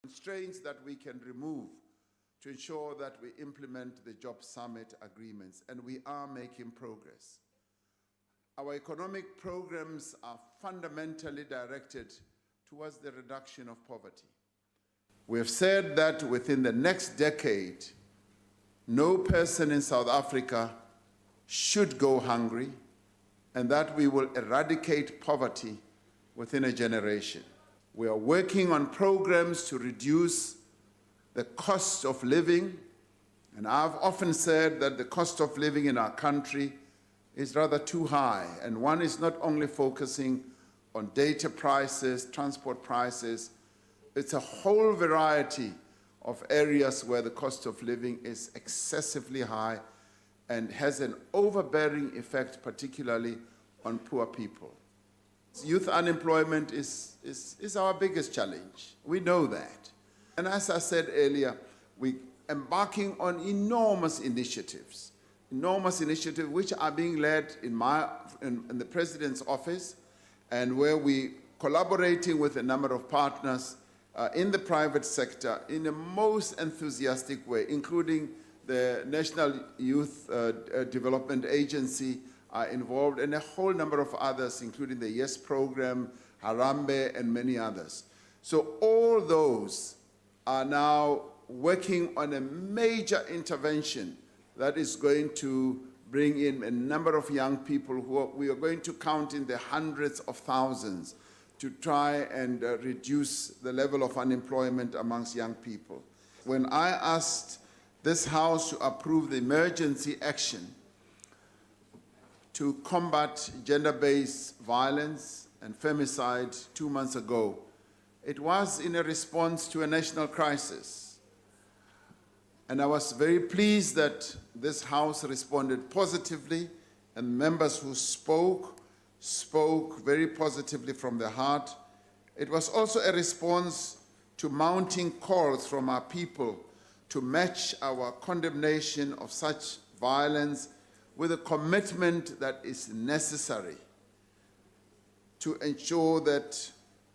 constraints that we can remove to ensure that we implement the Job Summit agreements, and we are making progress. Our economic programs are fundamentally directed towards the reduction of poverty. We have said that within the next decade, no person in South Africa should go hungry, and that we will eradicate poverty within a generation. We are working on programs to reduce the cost of living, and I've often said that the cost of living in our country is rather too high, and one is not only focusing on data prices, transport prices, it's a whole variety of areas where the cost of living is excessively high and has an overbearing effect, particularly on poor people. Youth unemployment is our biggest challenge. We know that. And as I said earlier, we're embarking on enormous initiatives which are being led in the President's office, and where we're collaborating with a number of partners in the private sector in the most enthusiastic way, including the National Youth Development Agency are involved, and a whole number of others, including the YES program, Harambe, and many others. So all those are now working on a major intervention that is going to bring in a number of young people who we are going to count in the hundreds of thousands to try and reduce the level of unemployment amongst young people. When I asked this House to approve the emergency action to combat gender-based violence and femicide 2 months ago, it was in a response to a national crisis. And I was very pleased that this House responded positively, and members who spoke very positively from the heart. It was also a response to mounting calls from our people to match our condemnation of such violence with a commitment that is necessary to ensure that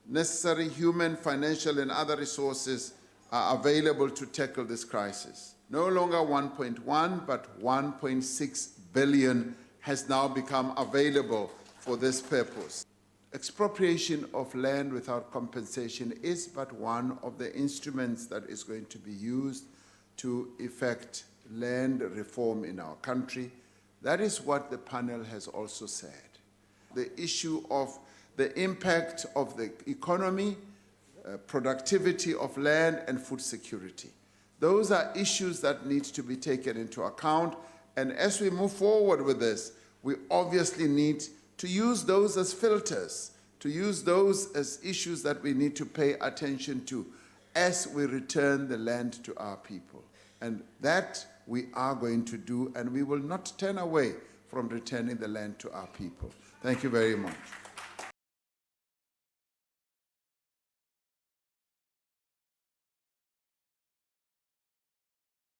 necessary human, financial, and other resources are available to tackle this crisis. No longer 1.1, but 1.6 billion has now become available for this purpose. Expropriation of land without compensation is but one of the instruments that is going to be used to effect land reform in our country. That is what the panel has also said. The issue of the impact of the economy, productivity of land, and food security. Those are issues that need to be taken into account, and as we move forward with this, we obviously need to use those as filters, to use those as issues that we need to pay attention to as we return the land to our people. And that we are going to do, and we will not turn away from returning the land to our people. Thank you very much.